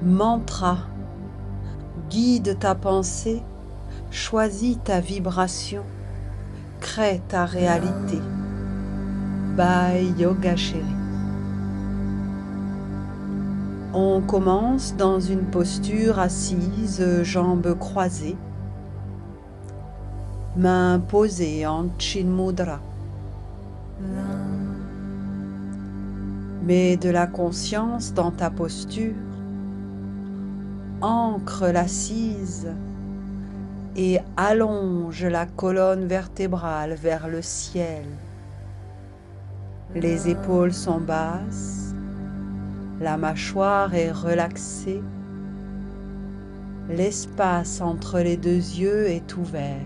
Mantra, guide ta pensée, choisis ta vibration, crée ta réalité. By Yoga Chérie. On commence dans une posture assise, jambes croisées, mains posées en Chin Mudra. Mets de la conscience dans ta posture, ancre l'assise et allonge la colonne vertébrale vers le ciel. Les épaules sont basses, la mâchoire est relaxée, l'espace entre les deux yeux est ouvert.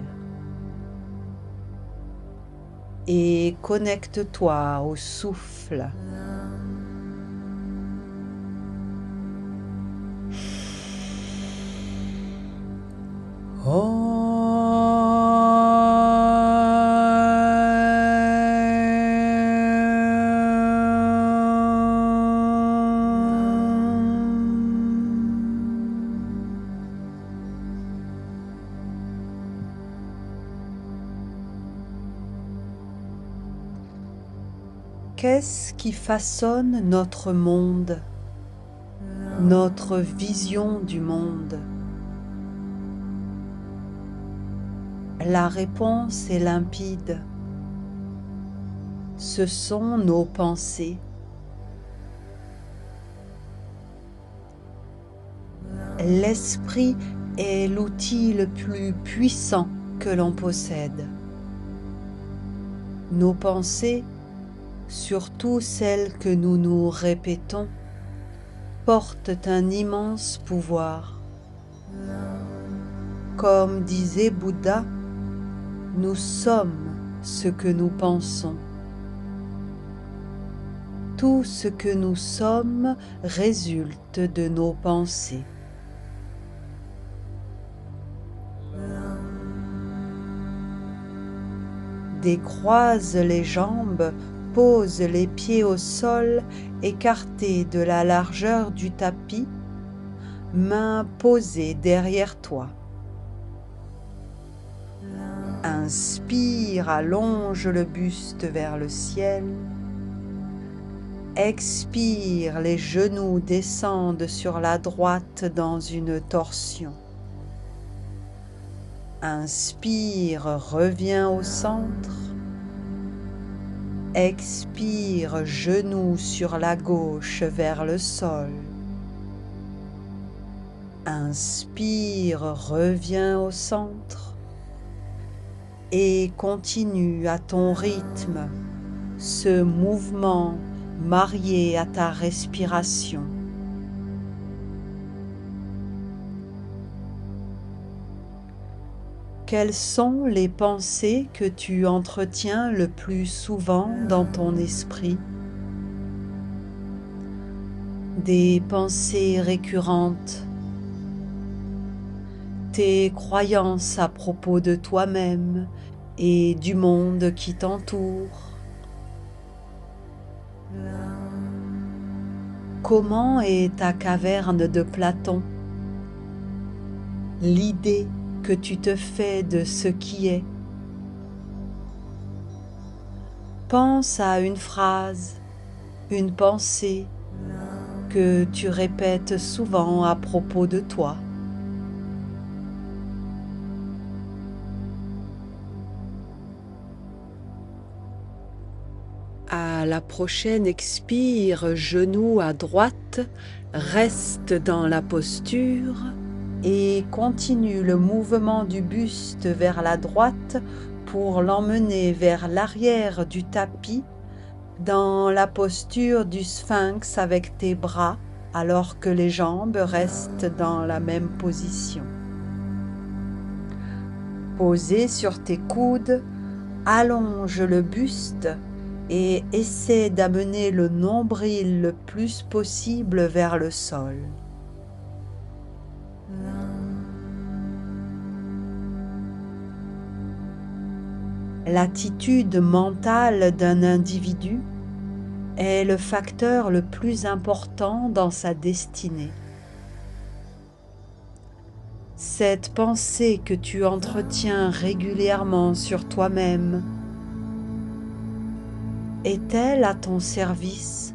Et connecte-toi au souffle. Qu'est-ce qui façonne notre monde, notre vision du monde? La réponse est limpide. Ce sont nos pensées. L'esprit est l'outil le plus puissant que l'on possède. Nos pensées, surtout celles que nous nous répétons, portent un immense pouvoir. Comme disait Bouddha, nous sommes ce que nous pensons. Tout ce que nous sommes résulte de nos pensées. Décroise les jambes, pose les pieds au sol, écartés de la largeur du tapis, mains posées derrière toi. Inspire, allonge le buste vers le ciel. Expire, les genoux descendent sur la droite dans une torsion. Inspire, reviens au centre. Expire, genoux sur la gauche vers le sol. Inspire, reviens au centre. Et continue à ton rythme ce mouvement marié à ta respiration. Quelles sont les pensées que tu entretiens le plus souvent dans ton esprit? Des pensées récurrentes, tes croyances à propos de toi-même et du monde qui t'entoure. Comment est ta caverne de Platon? L'idée que tu te fais de ce qui est. Pense à une phrase, une pensée que tu répètes souvent à propos de toi. À la prochaine expire, genou à droite, reste dans la posture et continue le mouvement du buste vers la droite pour l'emmener vers l'arrière du tapis dans la posture du sphinx avec tes bras alors que les jambes restent dans la même position. Posé sur tes coudes, allonge le buste et essaie d'amener le nombril le plus possible vers le sol. L'attitude mentale d'un individu est le facteur le plus important dans sa destinée. Cette pensée que tu entretiens régulièrement sur toi-même est-elle à ton service?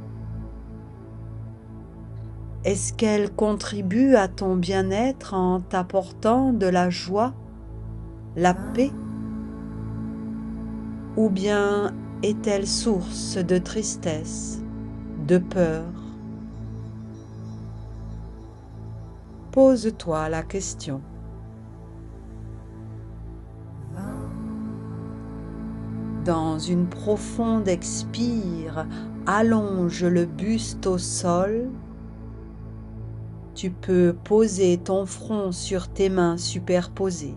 Est-ce qu'elle contribue à ton bien-être en t'apportant de la joie, la paix? Ou bien est-elle source de tristesse, de peur? Pose-toi la question. Dans une profonde expire, allonge le buste au sol. Tu peux poser ton front sur tes mains superposées.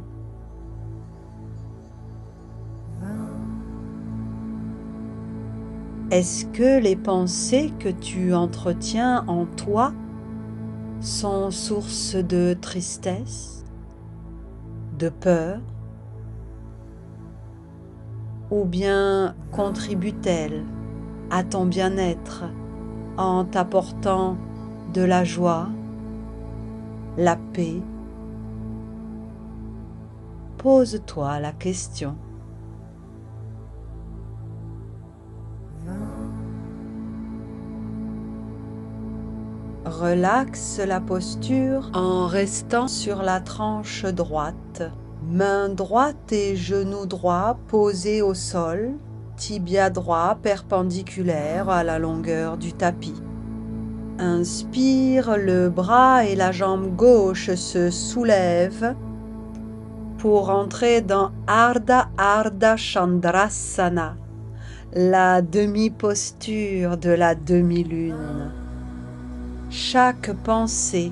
Est-ce que les pensées que tu entretiens en toi sont source de tristesse, de peur, ou bien contribuent-elles à ton bien-être en t'apportant de la joie, la paix? Pose-toi la question. Relaxe la posture en restant sur la tranche droite. Main droite et genou droit posés au sol, tibia droit perpendiculaire à la longueur du tapis. Inspire, le bras et la jambe gauche se soulèvent pour entrer dans Ardha Ardha Chandrasana, la demi-posture de la demi-lune. Chaque pensée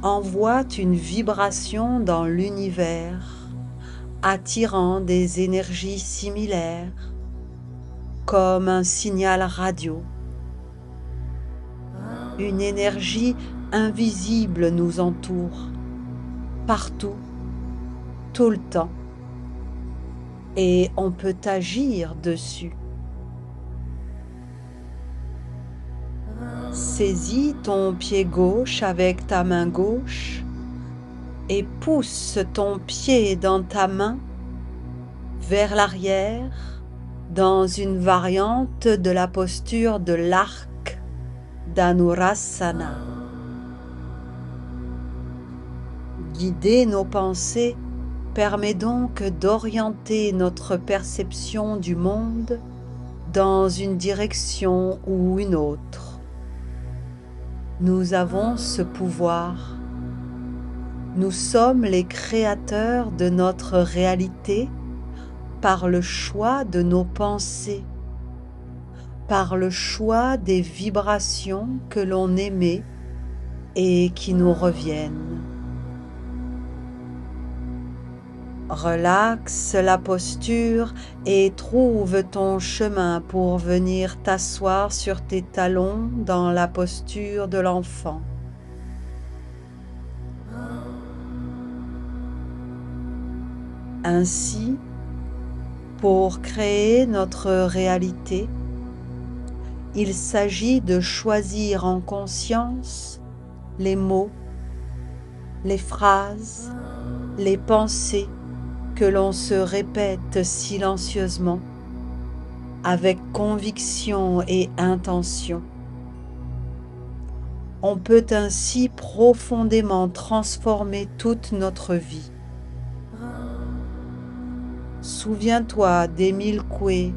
envoie une vibration dans l'univers, attirant des énergies similaires, comme un signal radio. Une énergie invisible nous entoure, partout, tout le temps, et on peut agir dessus. Saisis ton pied gauche avec ta main gauche et pousse ton pied dans ta main vers l'arrière dans une variante de la posture de l'arc d'Anurasana. Guider nos pensées permet donc d'orienter notre perception du monde dans une direction ou une autre. Nous avons ce pouvoir. Nous sommes les créateurs de notre réalité par le choix de nos pensées, par le choix des vibrations que l'on émet et qui nous reviennent. Relaxe la posture et trouve ton chemin pour venir t'asseoir sur tes talons dans la posture de l'enfant. Ainsi, pour créer notre réalité, il s'agit de choisir en conscience les mots, les phrases, les pensées que l'on se répète silencieusement, avec conviction et intention. On peut ainsi profondément transformer toute notre vie. Souviens-toi d'Émile Coué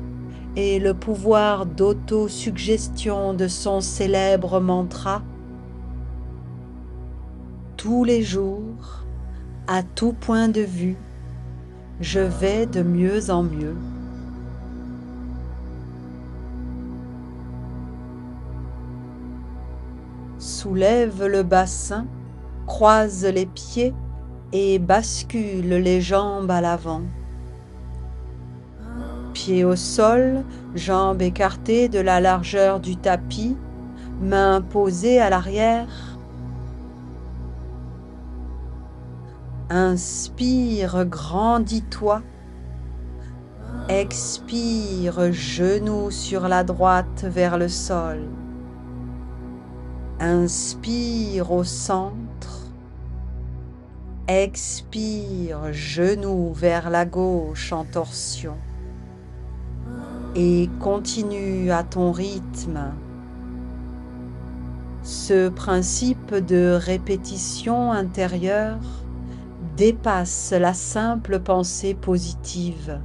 et le pouvoir d'autosuggestion de son célèbre mantra « Tous les jours, à tout point de vue, je vais de mieux en mieux. » Soulève le bassin, croise les pieds et bascule les jambes à l'avant. Pieds au sol, jambes écartées de la largeur du tapis, mains posées à l'arrière. Inspire, grandis-toi. Expire, genou sur la droite vers le sol. Inspire au centre. Expire, genou vers la gauche en torsion. Et continue à ton rythme. Ce principe de répétition intérieure dépasse la simple pensée positive.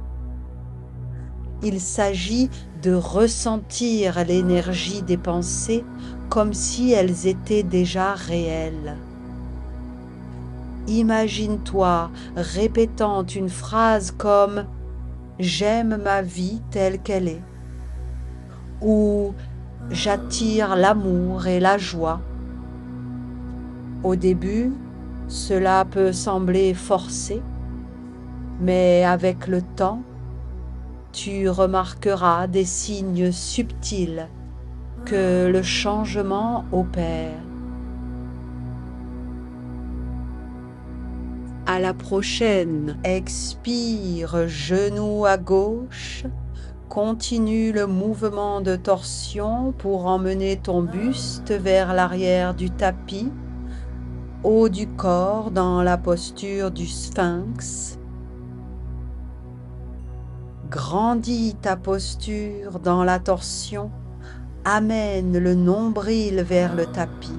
Il s'agit de ressentir l'énergie des pensées comme si elles étaient déjà réelles. Imagine-toi répétant une phrase comme « J'aime ma vie telle qu'elle est » ou « J'attire l'amour et la joie ». Au début, cela peut sembler forcé, mais avec le temps, tu remarqueras des signes subtils que le changement opère. À la prochaine, expire, genou à gauche, continue le mouvement de torsion pour emmener ton buste vers l'arrière du tapis, haut du corps dans la posture du sphinx. Grandis ta posture dans la torsion, amène le nombril vers le tapis.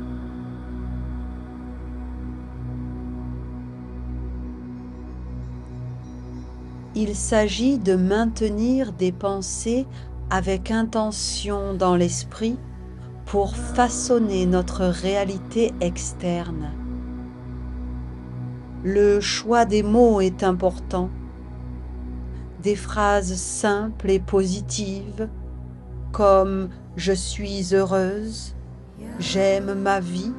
Il s'agit de maintenir des pensées avec intention dans l'esprit pour façonner notre réalité externe. Le choix des mots est important. Des phrases simples et positives comme « je suis heureuse »,« j'aime ma vie »,«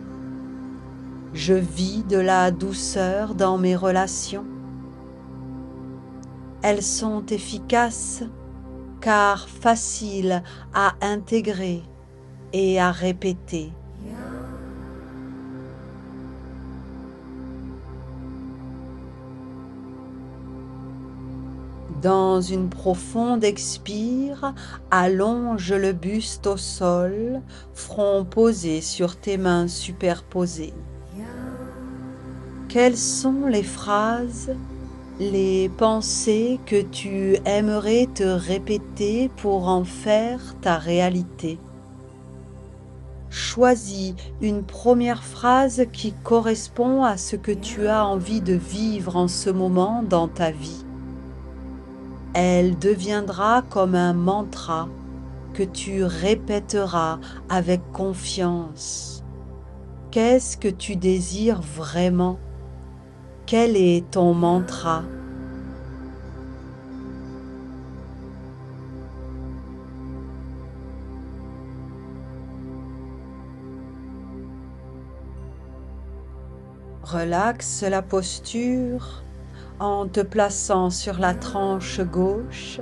je vis de la douceur dans mes relations ». Elles sont efficaces car faciles à intégrer et à répéter. Dans une profonde expire, allonge le buste au sol, front posé sur tes mains superposées. Quelles sont les phrases, les pensées que tu aimerais te répéter pour en faire ta réalité? Choisis une première phrase qui correspond à ce que tu as envie de vivre en ce moment dans ta vie. Elle deviendra comme un mantra que tu répéteras avec confiance. Qu'est-ce que tu désires vraiment? Quel est ton mantra? Relaxe la posture en te plaçant sur la tranche gauche,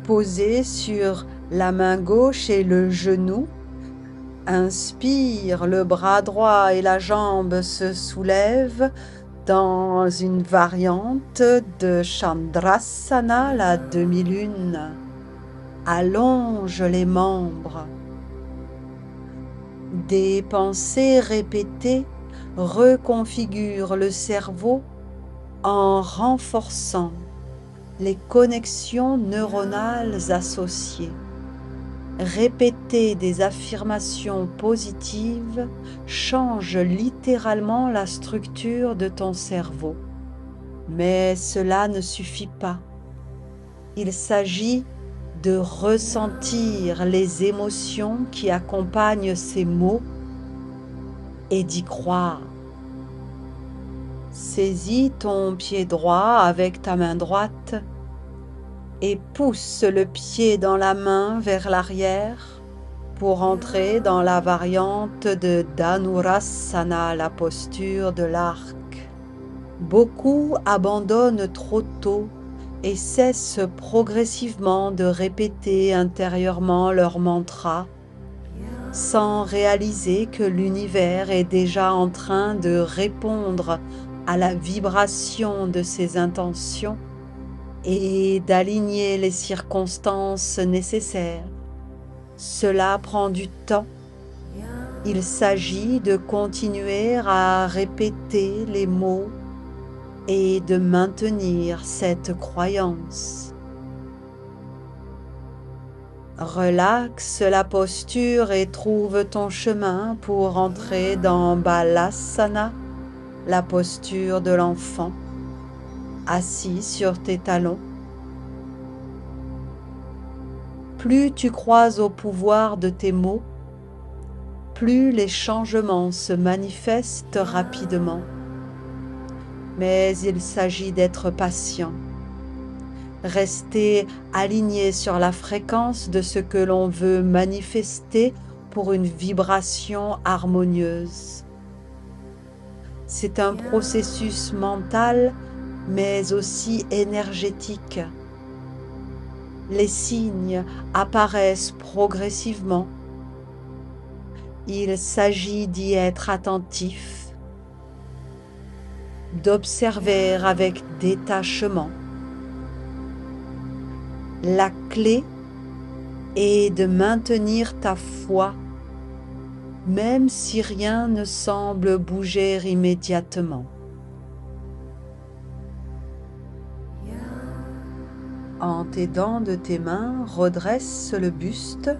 posé sur la main gauche et le genou. Inspire, le bras droit et la jambe se soulèvent dans une variante de Chandrasana, la demi-lune. Allonge les membres. Des pensées répétées reconfigurent le cerveau en renforçant les connexions neuronales associées. Répéter des affirmations positives change littéralement la structure de ton cerveau. Mais cela ne suffit pas. Il s'agit de ressentir les émotions qui accompagnent ces mots et d'y croire. Saisis ton pied droit avec ta main droite et pousse le pied dans la main vers l'arrière pour entrer dans la variante de Dhanurasana, la posture de l'arc. Beaucoup abandonnent trop tôt et cessent progressivement de répéter intérieurement leur mantra sans réaliser que l'univers est déjà en train de répondre à la vibration de ces intentions et d'aligner les circonstances nécessaires. Cela prend du temps. Il s'agit de continuer à répéter les mots et de maintenir cette croyance. Relaxe la posture et trouve ton chemin pour entrer dans Balasana, la posture de l'enfant, assis sur tes talons. Plus tu crois au pouvoir de tes mots, plus les changements se manifestent rapidement. Mais il s'agit d'être patient. Rester aligné sur la fréquence de ce que l'on veut manifester pour une vibration harmonieuse. C'est un processus mental, mais aussi énergétique. Les signes apparaissent progressivement. Il s'agit d'y être attentif, d'observer avec détachement. La clé est de maintenir ta foi, même si rien ne semble bouger immédiatement. En t'aidant de tes mains, redresse le buste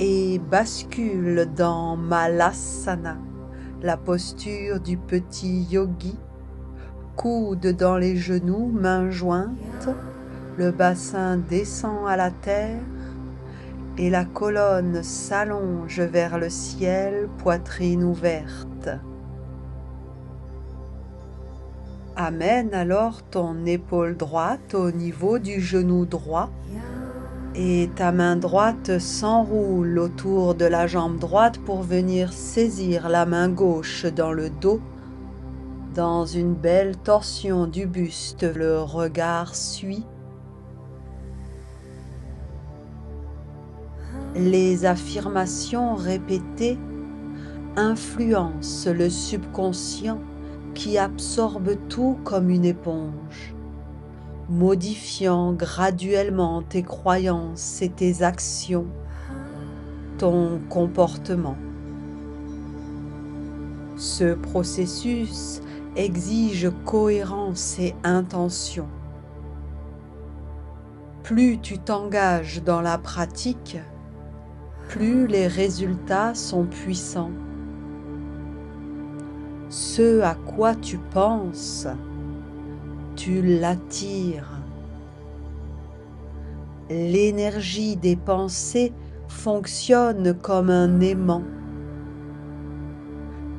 et bascule dans Malasana, la posture du petit yogi, coudes dans les genoux, mains jointes. Le bassin descend à la terre et la colonne s'allonge vers le ciel, poitrine ouverte. Amène alors ton épaule droite au niveau du genou droit et ta main droite s'enroule autour de la jambe droite pour venir saisir la main gauche dans le dos. Dans une belle torsion du buste, le regard suit. Les affirmations répétées influencent le subconscient qui absorbe tout comme une éponge, modifiant graduellement tes croyances et tes actions, ton comportement. Ce processus exige cohérence et intention. Plus tu t'engages dans la pratique, plus les résultats sont puissants. Ce à quoi tu penses, tu l'attires. L'énergie des pensées fonctionne comme un aimant.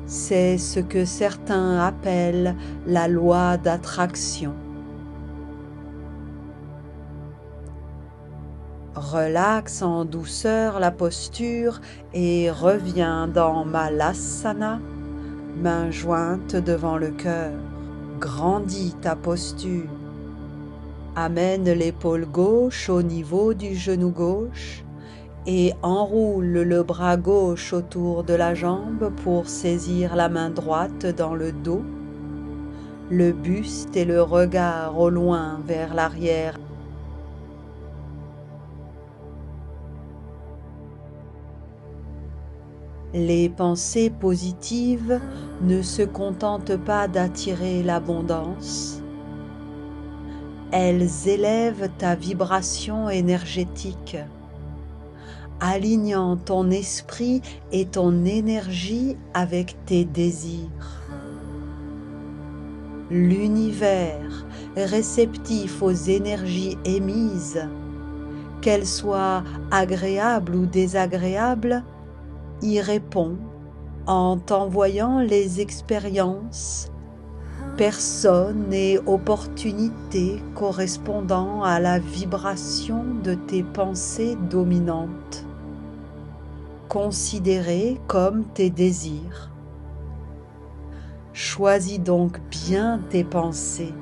C'est ce que certains appellent la loi d'attraction. Relaxe en douceur la posture et reviens dans Malasana, main jointe devant le cœur. Grandis ta posture. Amène l'épaule gauche au niveau du genou gauche et enroule le bras gauche autour de la jambe pour saisir la main droite dans le dos, le buste et le regard au loin vers l'arrière. Les pensées positives ne se contentent pas d'attirer l'abondance. Elles élèvent ta vibration énergétique, alignant ton esprit et ton énergie avec tes désirs. L'univers, réceptif aux énergies émises, qu'elles soient agréables ou désagréables, y répond en t'envoyant les expériences, personnes et opportunités correspondant à la vibration de tes pensées dominantes, considérées comme tes désirs. Choisis donc bien tes pensées.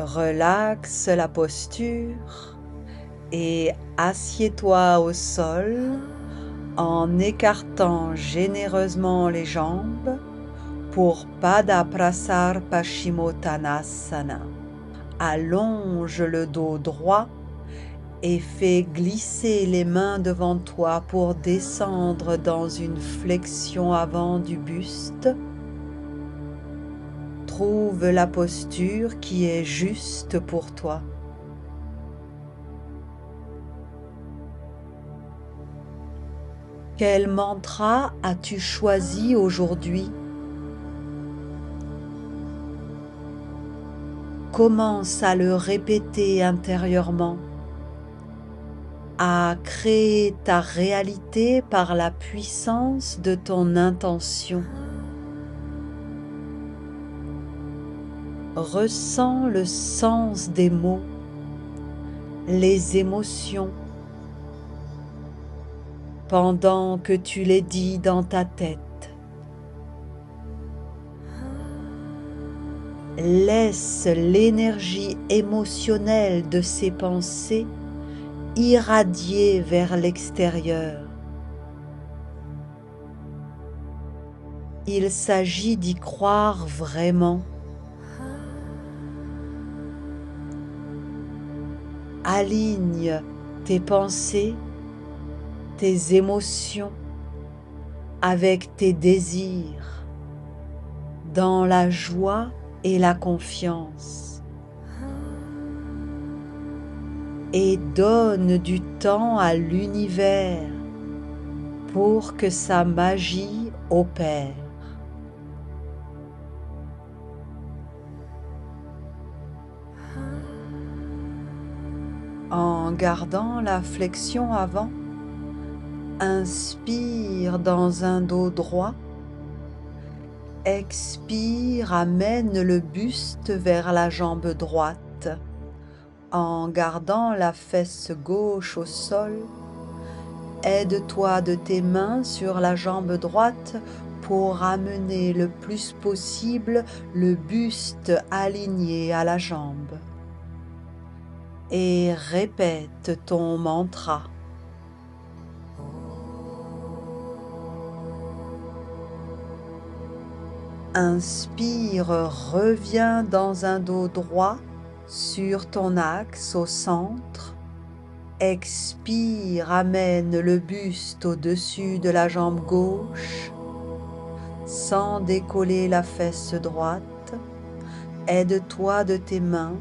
Relaxe la posture et assieds-toi au sol en écartant généreusement les jambes pour Pada Prasar Paschimottanasana. Allonge le dos droit et fais glisser les mains devant toi pour descendre dans une flexion avant du buste. Trouve la posture qui est juste pour toi. Quel mantra as-tu choisi aujourd'hui? Commence à le répéter intérieurement, à créer ta réalité par la puissance de ton intention. Ressens le sens des mots, les émotions, pendant que tu les dis dans ta tête. Laisse l'énergie émotionnelle de ces pensées irradier vers l'extérieur. Il s'agit d'y croire vraiment. Aligne tes pensées, tes émotions avec tes désirs, dans la joie et la confiance. Et donne du temps à l'univers pour que sa magie opère. En gardant la flexion avant, inspire dans un dos droit. Expire, amène le buste vers la jambe droite. En gardant la fesse gauche au sol, aide-toi de tes mains sur la jambe droite pour amener le plus possible le buste aligné à la jambe. Et répète ton mantra. Inspire, reviens dans un dos droit sur ton axe au centre. Expire, amène le buste au-dessus de la jambe gauche sans décoller la fesse droite. Aide-toi de tes mains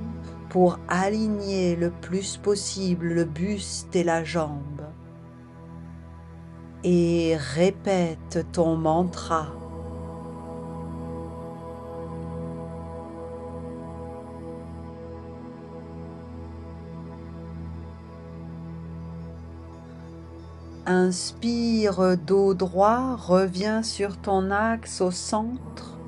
pour aligner le plus possible le buste et la jambe. Et répète ton mantra. Inspire, dos droit, reviens sur ton axe au centre,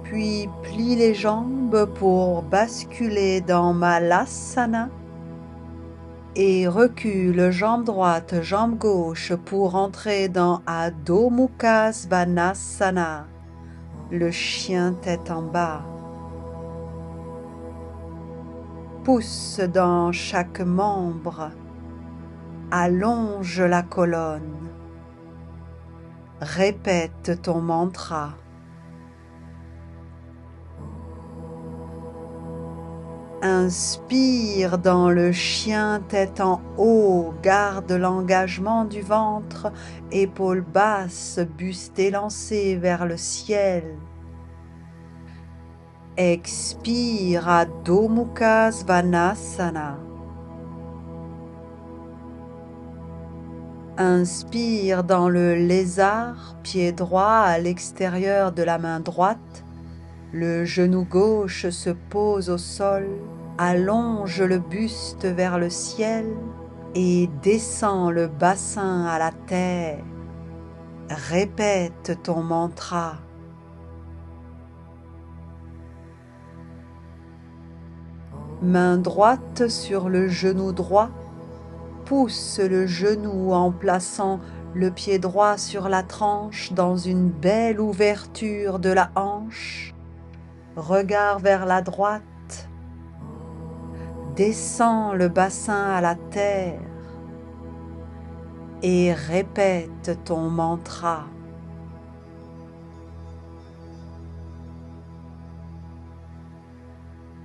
puis plie les jambes pour basculer dans Malasana et recule jambe droite, jambe gauche pour entrer dans Adho Mukha Svanasana, le chien tête en bas. Pousse dans chaque membre. Allonge la colonne. Répète ton mantra. Inspire dans le chien tête en haut, garde l'engagement du ventre, épaules basses, buste élancé vers le ciel. Expire Adho Mukha Svanasana. Inspire dans le lézard, pied droit à l'extérieur de la main droite. Le genou gauche se pose au sol, allonge le buste vers le ciel et descend le bassin à la terre. Répète ton mantra. Main droite sur le genou droit. Pousse le genou en plaçant le pied droit sur la tranche dans une belle ouverture de la hanche. Regard vers la droite. Descends le bassin à la terre. et répète ton mantra.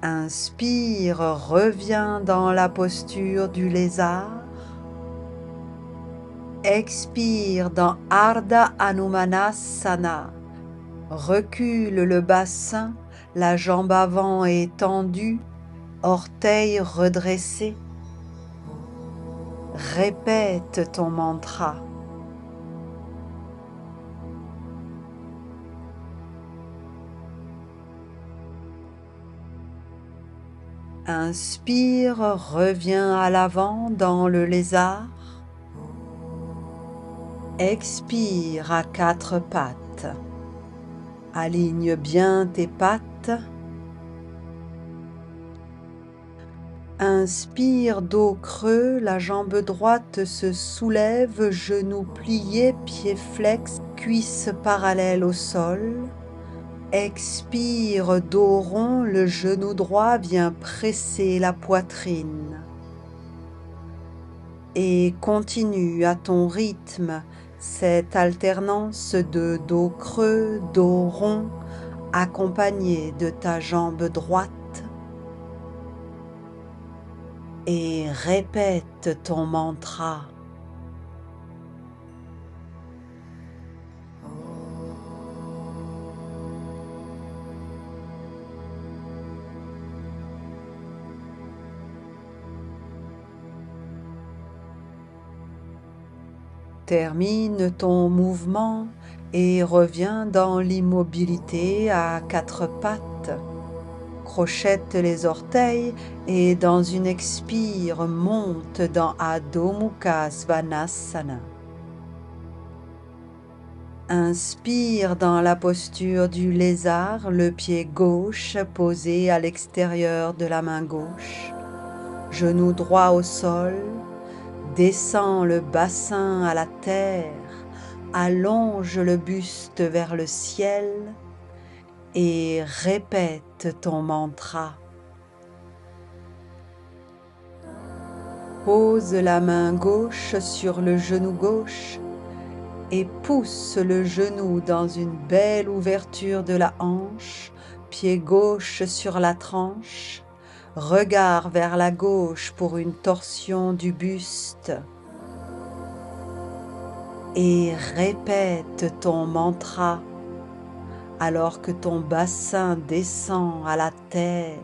Inspire, reviens dans la posture du lézard. Expire dans Ardha Hanumanasana. Recule le bassin, la jambe avant est tendue, orteils redressés. Répète ton mantra. Inspire, reviens à l'avant dans le lézard. Expire à quatre pattes. Aligne bien tes pattes. Inspire, dos creux, la jambe droite se soulève, genou plié, pied flex, cuisses parallèles au sol. Expire, dos rond, le genou droit vient presser la poitrine. Et continue à ton rythme cette alternance de dos creux, dos rond, accompagné de ta jambe droite. Et répète ton mantra. Termine ton mouvement et reviens dans l'immobilité à quatre pattes. Crochette les orteils et dans une expire, monte dans Adho Mukha Svanasana. Inspire dans la posture du lézard, le pied gauche posé à l'extérieur de la main gauche. Genou droit au sol. Descends le bassin à la terre, allonge le buste vers le ciel et répète ton mantra. Pose la main gauche sur le genou gauche et pousse le genou dans une belle ouverture de la hanche, pied gauche sur la tranche. Regard vers la gauche pour une torsion du buste. Et répète ton mantra alors que ton bassin descend à la terre.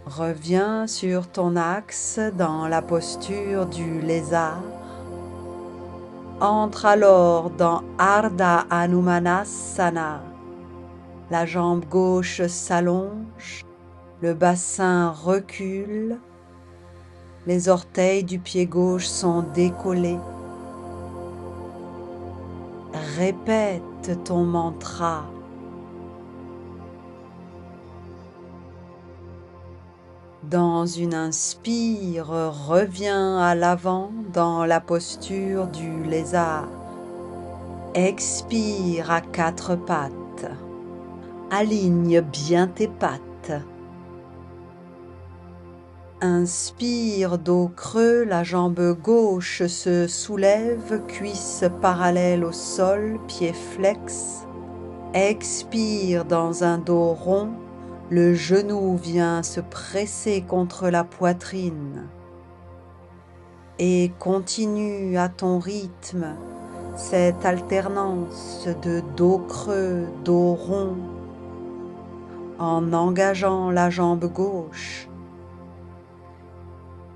Reviens sur ton axe dans la posture du lézard. Entre alors dans Ardha Hanumanasana. La jambe gauche s'allonge, le bassin recule, les orteils du pied gauche sont décollés. Répète ton mantra. Dans une inspire, reviens à l'avant dans la posture du lézard. Expire à quatre pattes. Aligne bien tes pattes. Inspire, dos creux, la jambe gauche se soulève, cuisses parallèles au sol, pied flex. Expire dans un dos rond, le genou vient se presser contre la poitrine. Et continue à ton rythme cette alternance de dos creux, dos rond, en engageant la jambe gauche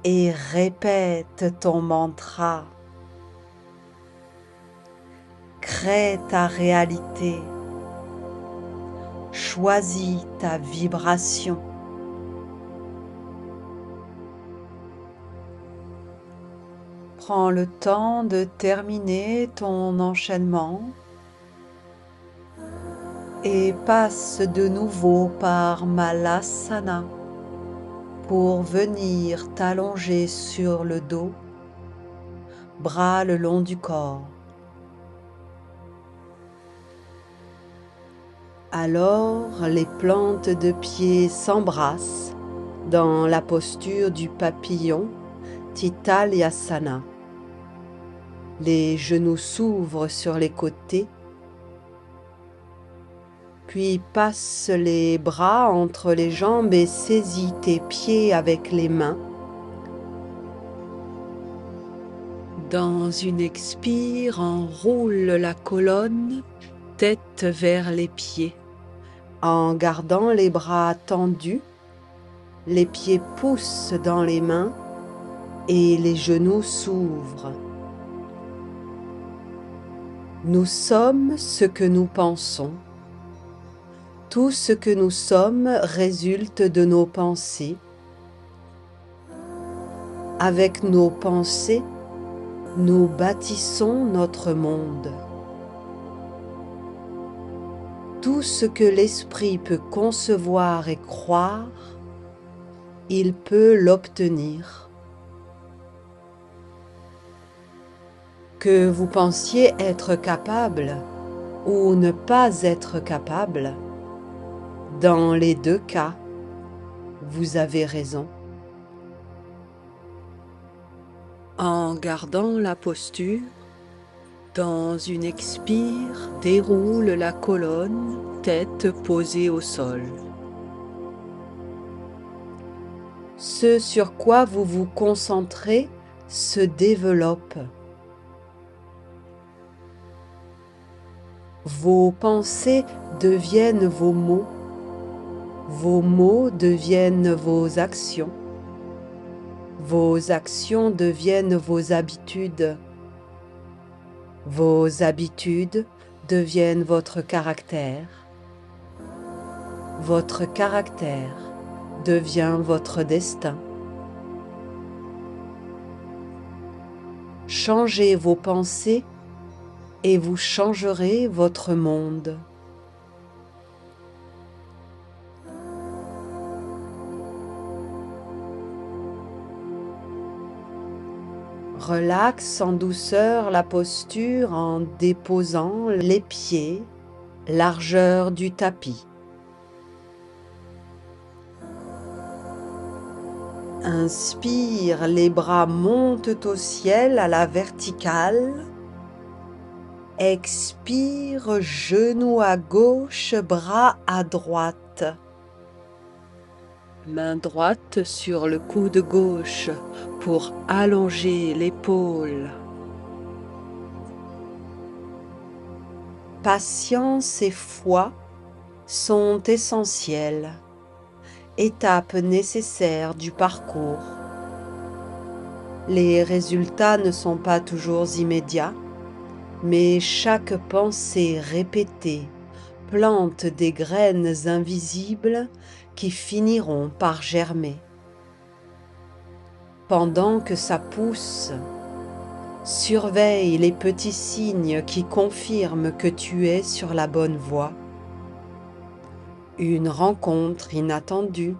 et répète ton mantra. Crée ta réalité, choisis ta vibration. Prends le temps de terminer ton enchaînement et passe de nouveau par Malasana pour venir t'allonger sur le dos, bras le long du corps. Alors les plantes de pied s'embrassent dans la posture du papillon Titalyasana. Les genoux s'ouvrent sur les côtés, puis passe les bras entre les jambes et saisis tes pieds avec les mains. Dans une expire, enroule la colonne, tête vers les pieds. En gardant les bras tendus, les pieds poussent dans les mains et les genoux s'ouvrent. Nous sommes ce que nous pensons. Tout ce que nous sommes résulte de nos pensées. Avec nos pensées, nous bâtissons notre monde. Tout ce que l'esprit peut concevoir et croire, il peut l'obtenir. Que vous pensiez être capable ou ne pas être capable, dans les deux cas, vous avez raison. En gardant la posture, dans une expire, déroule la colonne, tête posée au sol. Ce sur quoi vous vous concentrez se développe. Vos pensées deviennent vos mots deviennent vos actions deviennent vos habitudes deviennent votre caractère devient votre destin. Changez vos pensées et vous changerez votre monde. Relaxe en douceur la posture en déposant les pieds, largeur du tapis. Inspire, les bras montent au ciel à la verticale. Expire, genou à gauche, bras à droite. Main droite sur le coude gauche pour allonger l'épaule. Patience et foi sont essentielles, étapes nécessaires du parcours. Les résultats ne sont pas toujours immédiats, mais chaque pensée répétée plante des graines invisibles qui finiront par germer. Pendant que ça pousse, surveille les petits signes qui confirment que tu es sur la bonne voie. Une rencontre inattendue,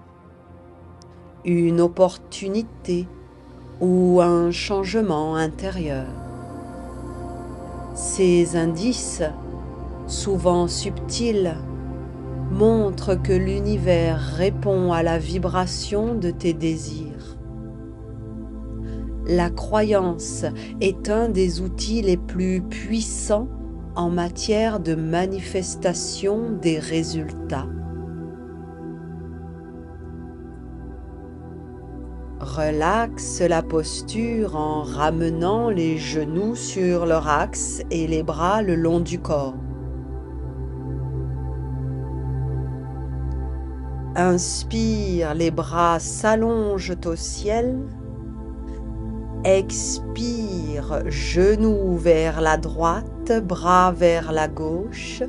une opportunité ou un changement intérieur. Ces indices, souvent subtils, montrent que l'univers répond à la vibration de tes désirs. La croyance est un des outils les plus puissants en matière de manifestation des résultats. Relaxe la posture en ramenant les genoux sur leur axe et les bras le long du corps. Inspire, les bras s'allongent au ciel. Expire, genoux vers la droite, bras vers la gauche.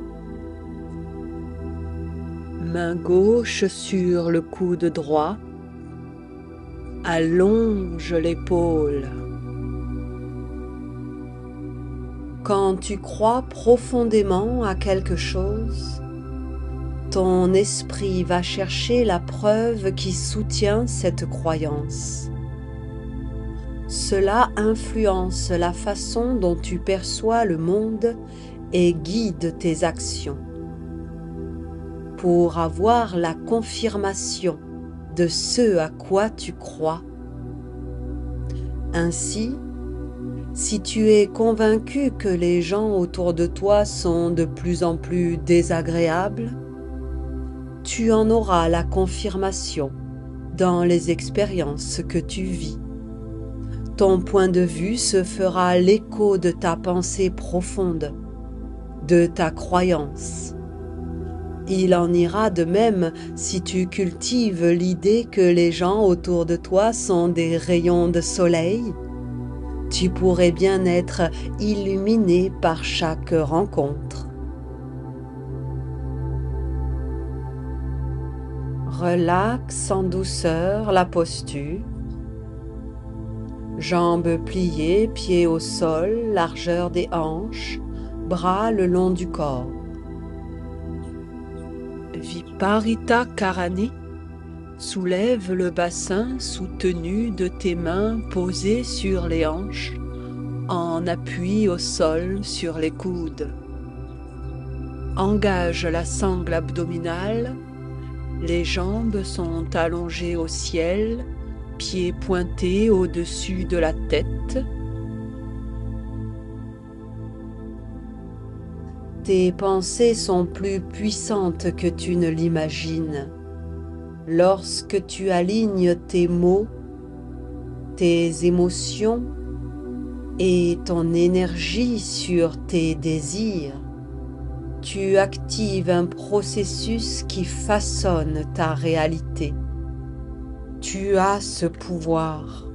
Main gauche sur le coude droit. Allonge l'épaule. Quand tu crois profondément à quelque chose, ton esprit va chercher la preuve qui soutient cette croyance. Cela influence la façon dont tu perçois le monde et guide tes actions. Pour avoir la confirmation de ce à quoi tu crois, Ainsi, si tu es convaincu que les gens autour de toi sont de plus en plus désagréables, tu en auras la confirmation dans les expériences que tu vis. Ton point de vue se fera l'écho de ta pensée profonde, de ta croyance. Il en ira de même si tu cultives l'idée que les gens autour de toi sont des rayons de soleil. Tu pourrais bien être illuminé par chaque rencontre. Relaxe en douceur la posture. Jambes pliées, pieds au sol, largeur des hanches, bras le long du corps. Viparita Karani. Soulève le bassin soutenu de tes mains posées sur les hanches, en appui au sol sur les coudes. Engage la sangle abdominale, les jambes sont allongées au ciel, pieds pointés au-dessus de la tête. Tes pensées sont plus puissantes que tu ne l'imagines. Lorsque tu alignes tes mots, tes émotions et ton énergie sur tes désirs, tu actives un processus qui façonne ta réalité. Tu as ce pouvoir.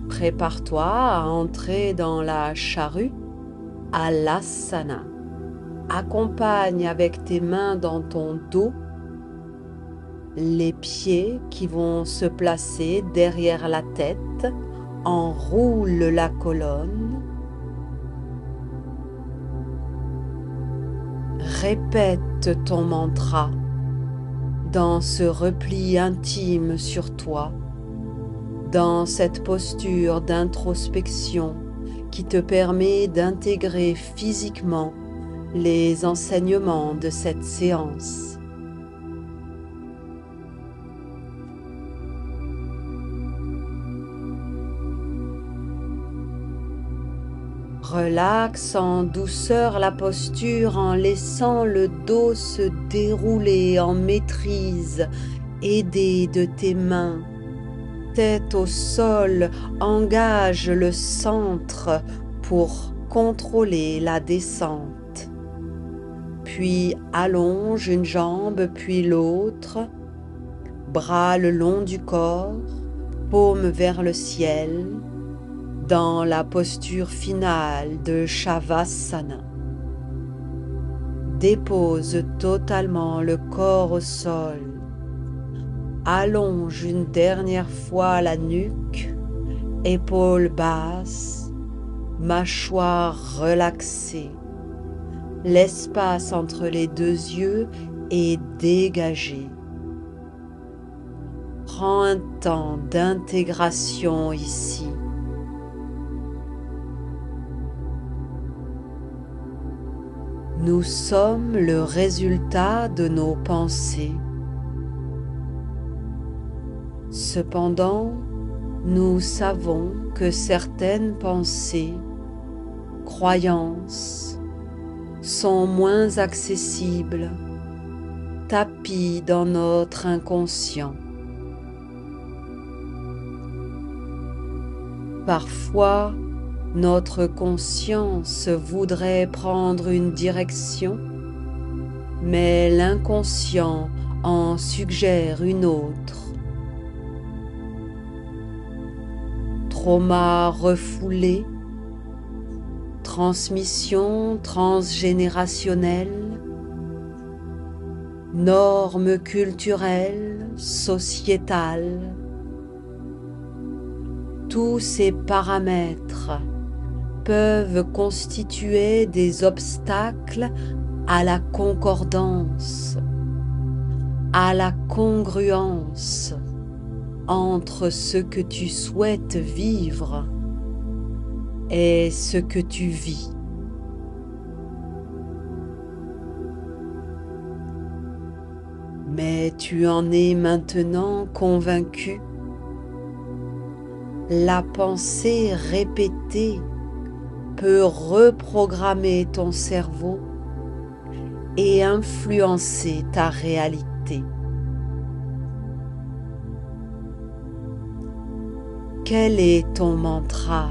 Prépare-toi à entrer dans la charrue, à l'asana. Accompagne avec tes mains dans ton dos les pieds qui vont se placer derrière la tête, enroule la colonne. Répète ton mantra dans ce repli intime sur toi, dans cette posture d'introspection qui te permet d'intégrer physiquement les enseignements de cette séance. Relaxe en douceur la posture en laissant le dos se dérouler en maîtrise, aidé de tes mains. Tête au sol, engage le centre pour contrôler la descente. Puis allonge une jambe puis l'autre, bras le long du corps, paume vers le ciel, dans la posture finale de Shavasana. Dépose totalement le corps au sol. Allonge une dernière fois la nuque, épaules basses, mâchoire relaxée. L'espace entre les deux yeux est dégagé. Prends un temps d'intégration ici. Nous sommes le résultat de nos pensées. Cependant, nous savons que certaines pensées, croyances, sont moins accessibles, tapies dans notre inconscient. Parfois, notre conscience voudrait prendre une direction, mais l'inconscient en suggère une autre. Trauma refoulé, transmission transgénérationnelle, normes culturelles, sociétales, tous ces paramètres peuvent constituer des obstacles à la concordance, à la congruence entre ce que tu souhaites vivre et ce que tu vis. Mais tu en es maintenant convaincu. La pensée répétée peut reprogrammer ton cerveau et influencer ta réalité. Quel est ton mantra?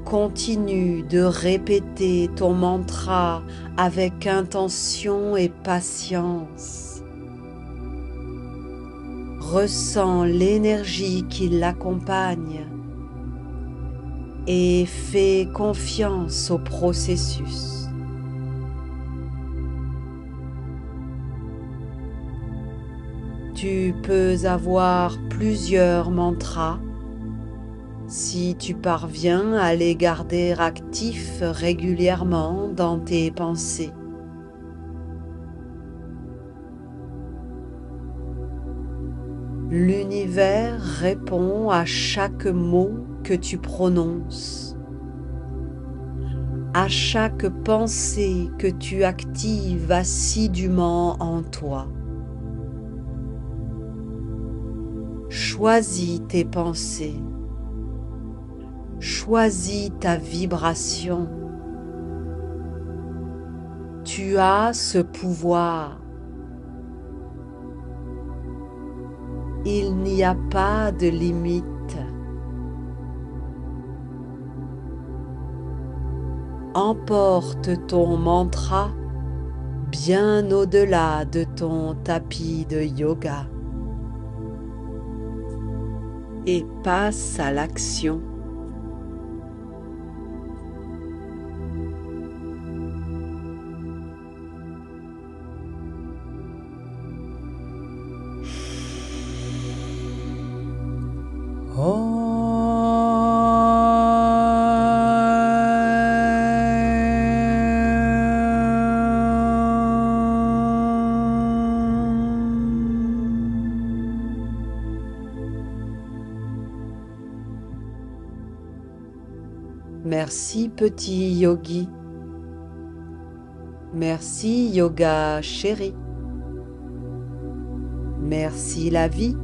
Continue de répéter ton mantra avec intention et patience. Ressens l'énergie qui l'accompagne et fais confiance au processus. Tu peux avoir plusieurs mantras si tu parviens à les garder actifs régulièrement dans tes pensées. L'univers répond à chaque mot que tu prononces, à chaque pensée que tu actives assidûment en toi. Choisis tes pensées, choisis ta vibration. Tu as ce pouvoir. Il n'y a pas de limite. Emporte ton mantra bien au-delà de ton tapis de yoga et passe à l'action. Merci petit yogi. Merci yoga chéri. Merci la vie.